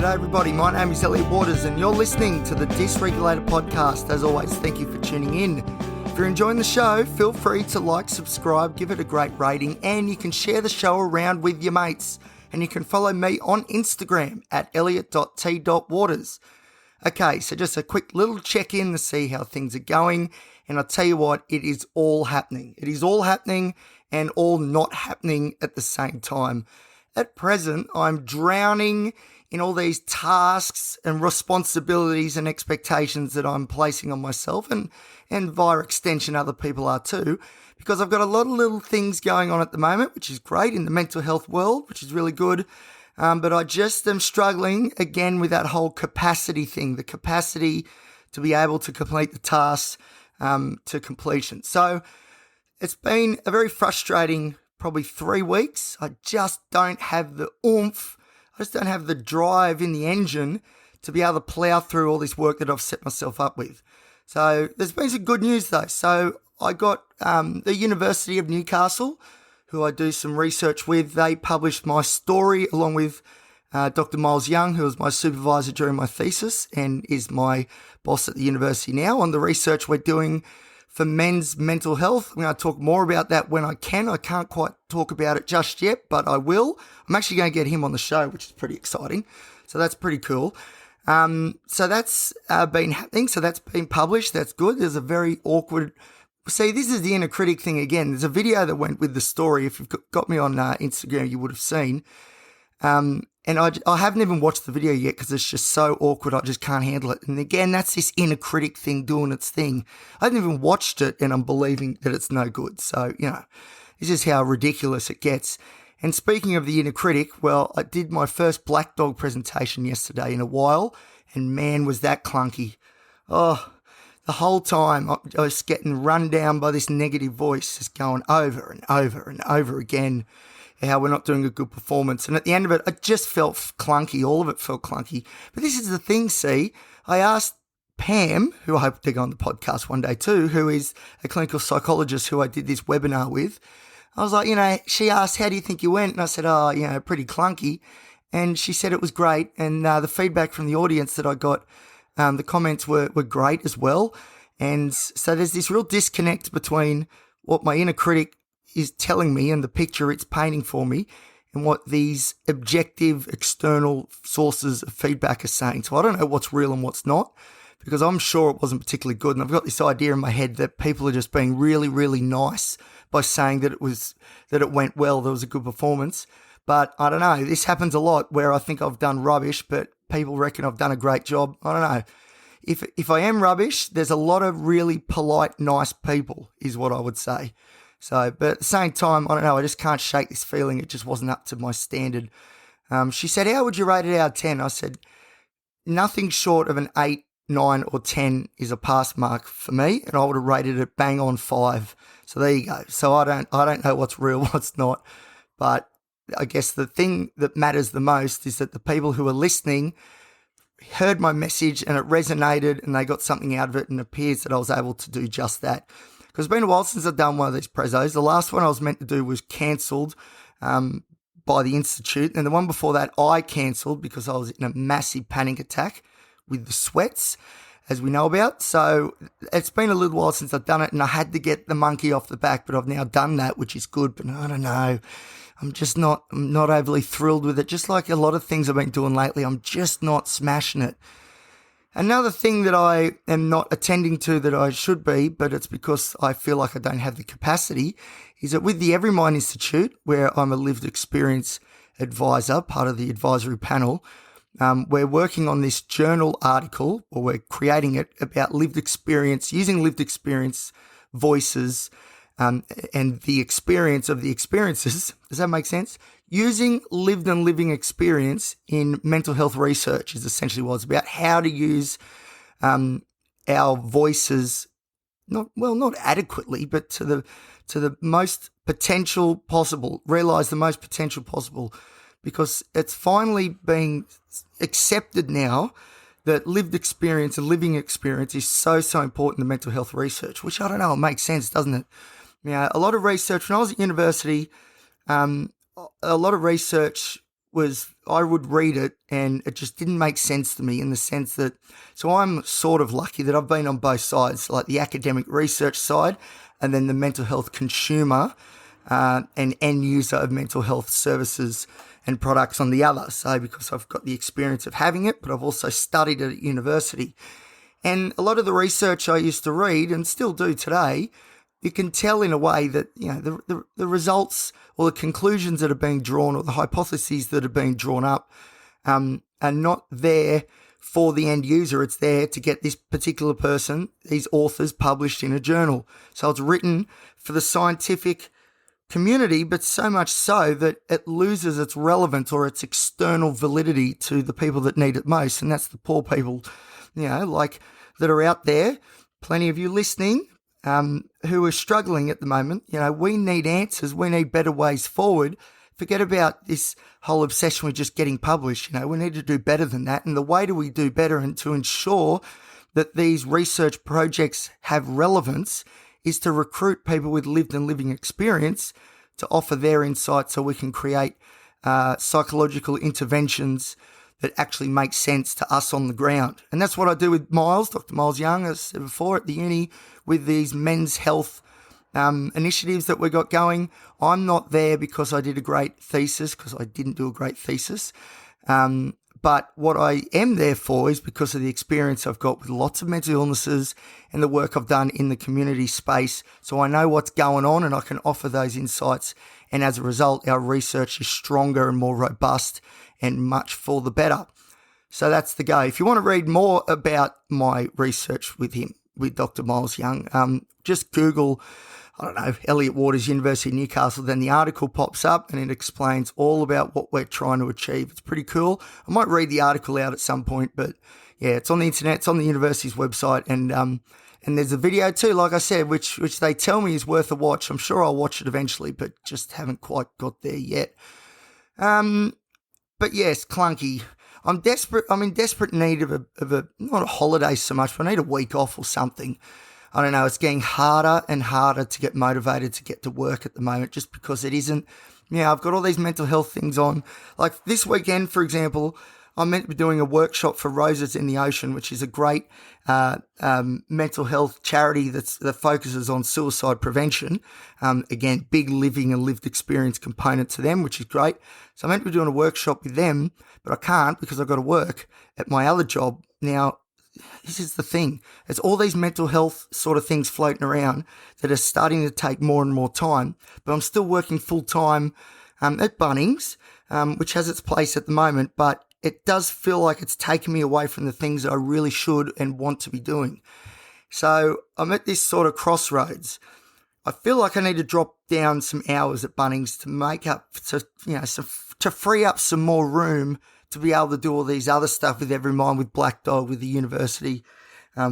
G'day everybody, my name is Elliot Waters and you're listening to the Dysregulated podcast. As always, thank you for tuning in. If you're enjoying the show, feel free to like, subscribe, give it a great rating, and you can share the show around with your mates. And you can follow me on Instagram at elliot.t.waters. Okay, so just a quick little check-in to see how things are going. And I'll tell you what, it is all happening. It is all happening and all not happening at the same time. At present, I'm drowning in all these tasks and responsibilities and expectations that I'm placing on myself and via extension other people are too, because I've got a lot of little things going on at the moment, which is great in the mental health world, which is really good. But I just am struggling again with that whole capacity thing, the capacity to be able to complete the tasks to completion. So it's been a very frustrating probably 3 weeks. I just don't have the oomph. I just don't have the drive in the engine to be able to plow through all this work that I've set myself up with. So there's been some good news though. So I got the University of Newcastle, who I do some research with. They published my story along with Dr. Miles Young, who was my supervisor during my thesis and is my boss at the university now, on the research we're doing for men's mental health. I'm going to talk more about that when I can. I can't quite talk about it just yet, but I will. I'm actually going to get him on the show, which is pretty exciting. So that's pretty cool. So that's been happening. So that's been published. That's good. There's a very awkward... See, this is the inner critic thing again. There's a video that went with the story. If you've got me on Instagram, you would have seen. And I haven't even watched the video yet because it's just so awkward. I just can't handle it. And again, that's this inner critic thing doing its thing. I haven't even watched it and I'm believing that it's no good. So, this is how ridiculous it gets. And speaking of the inner critic, well, I did my first Black Dog presentation yesterday in a while. And man, was that clunky. Oh, the whole time I was getting run down by this negative voice just going over and over and over again how we're not doing a good performance. And at the end of it, it just felt clunky. All of it felt clunky. But this is the thing, see, I asked Pam, who I hope to go on the podcast one day too, who is a clinical psychologist who I did this webinar with. I was like, she asked, how do you think you went? And I said, pretty clunky. And she said it was great. And the feedback from the audience that I got, the comments were great as well. And so there's this real disconnect between what my inner critic is telling me and the picture it's painting for me and what these objective external sources of feedback are saying. So I don't know what's real and what's not, because I'm sure it wasn't particularly good. And I've got this idea in my head that people are just being really, really nice by saying that it went well, there was a good performance. But I don't know. This happens a lot where I think I've done rubbish, but people reckon I've done a great job. I don't know. If I am rubbish, there's a lot of really polite, nice people is what I would say. So, but at the same time, I don't know, I just can't shake this feeling. It just wasn't up to my standard. She said, how would you rate it out of 10? I said, nothing short of an 8, 9 or 10 is a pass mark for me. And I would have rated it bang on 5. So there you go. So I don't know what's real, what's not. But I guess the thing that matters the most is that the people who are listening heard my message and it resonated and they got something out of it, and it appears that I was able to do just that. Because it's been a while since I've done one of these prezos. The last one I was meant to do was cancelled by the Institute. And the one before that I cancelled because I was in a massive panic attack with the sweats, as we know about. So it's been a little while since I've done it and I had to get the monkey off the back. But I've now done that, which is good. But I don't know. I'm not overly thrilled with it. Just like a lot of things I've been doing lately, I'm just not smashing it. Another thing that I am not attending to that I should be, but it's because I feel like I don't have the capacity, is that with the Every Mind Institute, where I'm a lived experience advisor, part of the advisory panel, we're working on this journal article, or we're creating it about lived experience, using lived experience voices and the experience of the experiences. Does that make sense? Using lived and living experience in mental health research is essentially what it's about. How to use our voices, not adequately, but to the most potential possible. Realize the most potential possible, because it's finally being accepted now that lived experience and living experience is so important in mental health research. Which I don't know, it makes sense, doesn't it? A lot of research when I was at university. A lot of research I would read it and it just didn't make sense to me in the sense that, so I'm sort of lucky that I've been on both sides, like the academic research side and then the mental health consumer and end user of mental health services and products on the other. So because I've got the experience of having it, but I've also studied it at university. And a lot of the research I used to read and still do today, you can tell in a way that, the results or the conclusions that are being drawn or the hypotheses that are being drawn up are not there for the end user. It's there to get this particular person, these authors, published in a journal. So it's written for the scientific community, but so much so that it loses its relevance or its external validity to the people that need it most. And that's the poor people, like that are out there. Plenty of you listening who are struggling at the moment. We need answers. We need better ways forward. Forget about this whole obsession with just getting published. We need to do better than that. And the way do we do better and to ensure that these research projects have relevance is to recruit people with lived and living experience to offer their insights so we can create psychological interventions that actually make sense to us on the ground. And that's what I do with Miles, Dr. Miles Young, as I said before, at the uni with these men's health initiatives that we got going. I'm not there because I did a great thesis, because I didn't do a great thesis. But what I am there for is because of the experience I've got with lots of mental illnesses and the work I've done in the community space. So I know what's going on and I can offer those insights. And as a result, our research is stronger and more robust and much for the better. So that's the go. If you want to read more about my research with him, with Dr. Miles Young, just Google, Elliot Waters, University of Newcastle, then the article pops up and it explains all about what we're trying to achieve. It's pretty cool. I might read the article out at some point, but yeah, it's on the internet, it's on the university's website, and there's a video too, like I said, which they tell me is worth a watch. I'm sure I'll watch it eventually, but just haven't quite got there yet. But yes, clunky. I'm in desperate need of a not a holiday so much, but I need a week off or something. I don't know, it's getting harder and harder to get motivated to get to work at the moment just because it isn't, I've got all these mental health things on. Like this weekend, for example, I'm meant to be doing a workshop for Roses in the Ocean, which is a great mental health charity that focuses on suicide prevention. Again, big living and lived experience component to them, which is great. So I'm meant to be doing a workshop with them, but I can't because I've got to work at my other job. Now, this is the thing. There's all these mental health sort of things floating around that are starting to take more and more time, but I'm still working full-time at Bunnings, which has its place at the moment, but it does feel like it's taken me away from the things that I really should and want to be doing. So I'm at this sort of crossroads. I feel like I need to drop down some hours at Bunnings to make up, to free up some more room to be able to do all these other stuff with Every Mind, with Black Dog, with the university,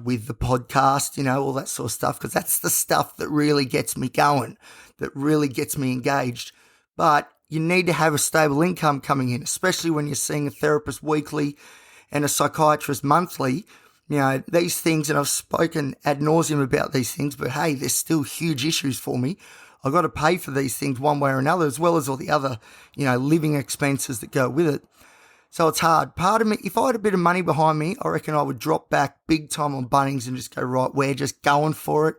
with the podcast, all that sort of stuff, because that's the stuff that really gets me going, that really gets me engaged. But you need to have a stable income coming in, especially when you're seeing a therapist weekly and a psychiatrist monthly. These things, and I've spoken ad nauseum about these things, but hey, there's still huge issues for me. I've got to pay for these things one way or another, as well as all the other, living expenses that go with it. So it's hard. Part of me, if I had a bit of money behind me, I reckon I would drop back big time on Bunnings and just go, right, we're just going for it.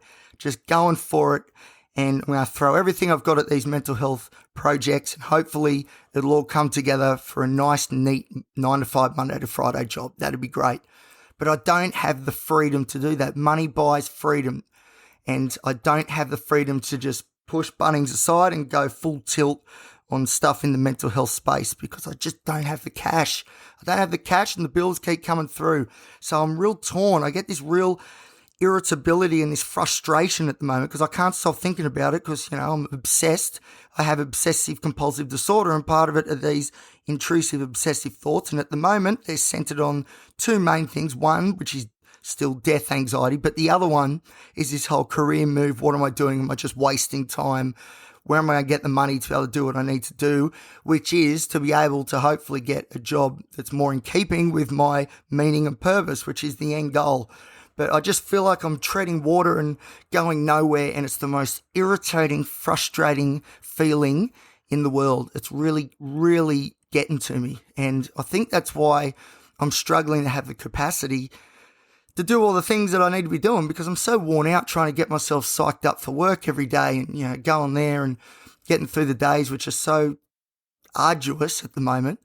And I'm going to throw everything I've got at these mental health projects, and hopefully it'll all come together for a nice, neat 9 to 5, Monday to Friday job. That'd be great. But I don't have the freedom to do that. Money buys freedom. And I don't have the freedom to just push Bunnings aside and go full tilt on stuff in the mental health space because I just don't have the cash. I don't have the cash and the bills keep coming through. So I'm real torn. I get this real irritability and this frustration at the moment because I can't stop thinking about it because, I'm obsessed. I have obsessive compulsive disorder, and part of it are these intrusive obsessive thoughts. And at the moment, they're centered on two main things. One, which is still death anxiety, but the other one is this whole career move. What am I doing? Am I just wasting time? Where am I going to get the money to be able to do what I need to do, which is to be able to hopefully get a job that's more in keeping with my meaning and purpose, which is the end goal. But I just feel like I'm treading water and going nowhere, and it's the most irritating, frustrating feeling in the world. It's really, really getting to me. And I think that's why I'm struggling to have the capacity to do all the things that I need to be doing, because I'm so worn out trying to get myself psyched up for work every day and, going there and getting through the days, which are so arduous at the moment.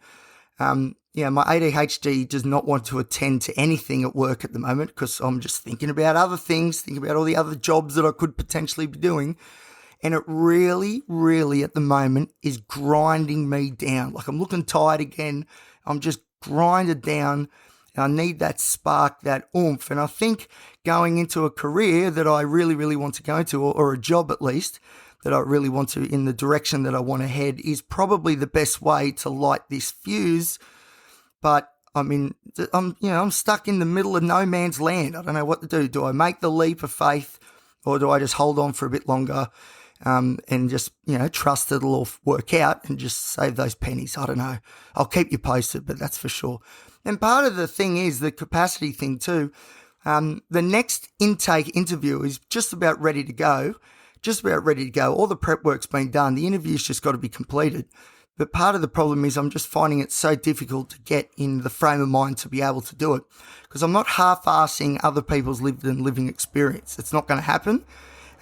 My ADHD does not want to attend to anything at work at the moment because I'm just thinking about other things, thinking about all the other jobs that I could potentially be doing. And it really, really at the moment is grinding me down. Like, I'm looking tired again. I'm just grinded down. And I need that spark, that oomph. And I think going into a career that I really, really want to go into, or a job at least, that I really want to, in the direction that I want to head, is probably the best way to light this fuse. But I'm stuck in the middle of no man's land. I don't know what to do. Do I make the leap of faith, or do I just hold on for a bit longer and just, trust it'll all work out and just save those pennies? I don't know. I'll keep you posted, but that's for sure. And part of the thing is the capacity thing too. The next intake interview is just about ready to go. All the prep work's been done. The interview's just got to be completed. But part of the problem is I'm just finding it so difficult to get in the frame of mind to be able to do it, because I'm not half-arsing other people's lived and living experience. It's not going to happen.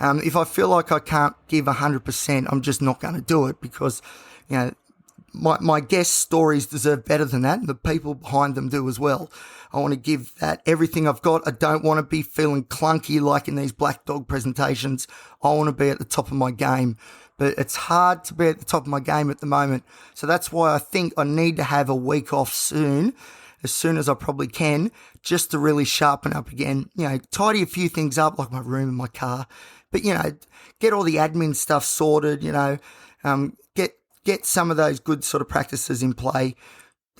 If I feel like I can't give 100%, I'm just not going to do it, because, my guest stories deserve better than that, and the people behind them do as well. I want to give that everything I've got. I don't want to be feeling clunky like in these Black Dog presentations. I want to be at the top of my game, but it's hard to be at the top of my game at the moment. So that's why I think I need to have a week off soon, as soon as I probably can, just to really sharpen up again, tidy a few things up, like my room and my car, but, get all the admin stuff sorted, get some of those good sort of practices in play,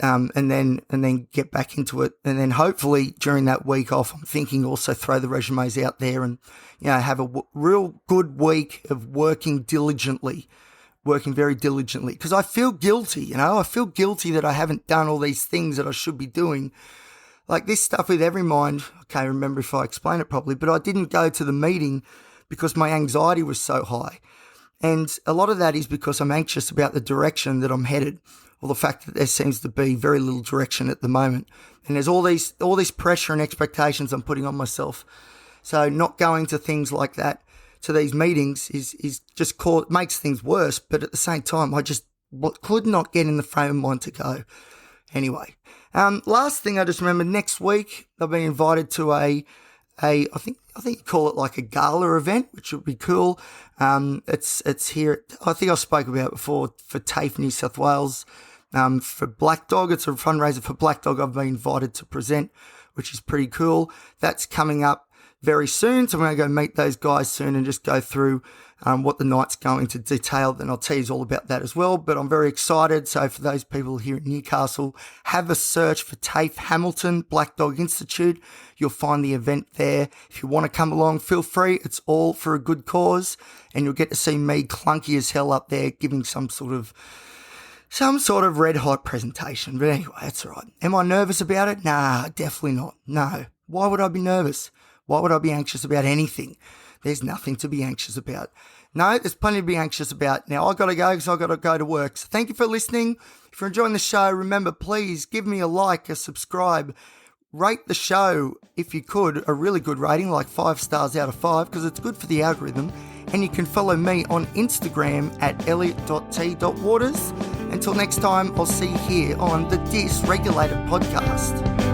and then get back into it. And then hopefully during that week off, I'm thinking also throw the resumes out there and, have a real good week of working very diligently, because I feel guilty, I feel guilty that I haven't done all these things that I should be doing. Like this stuff with Everymind, I can't remember if I explained it properly, but I didn't go to the meeting because my anxiety was so high. And a lot of that is because I'm anxious about the direction that I'm headed, or the fact that there seems to be very little direction at the moment. And there's all this pressure and expectations I'm putting on myself. So not going to things like that, to these meetings, is just makes things worse. But at the same time, I just could not get in the frame of mind to go. Anyway, last thing I just remembered, next week I've been invited to I think you call it like a gala event, which would be cool. It's here. I think I spoke about it before, for TAFE New South Wales. For Black Dog, it's a fundraiser for Black Dog. I've been invited to present, which is pretty cool. That's coming up very soon, so I'm going to go meet those guys soon and just go through what the night's going to detail. Then I'll tease all about that as well, but I'm very excited. So for those people here in Newcastle, have a search for TAFE Hamilton Black Dog Institute. You'll find the event there. If you want to come along, feel free. It's all for a good cause, and you'll get to see me clunky as hell up there giving some sort of red hot presentation. But anyway, that's all right. Am I nervous about it? Nah, definitely not. No. Why would I be nervous? Why would I be anxious about anything? There's nothing to be anxious about. No, there's plenty to be anxious about. Now, I've got to go because I've got to go to work. So thank you for listening. If you're enjoying the show, remember, please give me a like, a subscribe, rate the show if you could, a really good rating, like 5 stars out of 5, because it's good for the algorithm. And you can follow me on Instagram at elliot.t.waters. Until next time, I'll see you here on the Dysregulated podcast.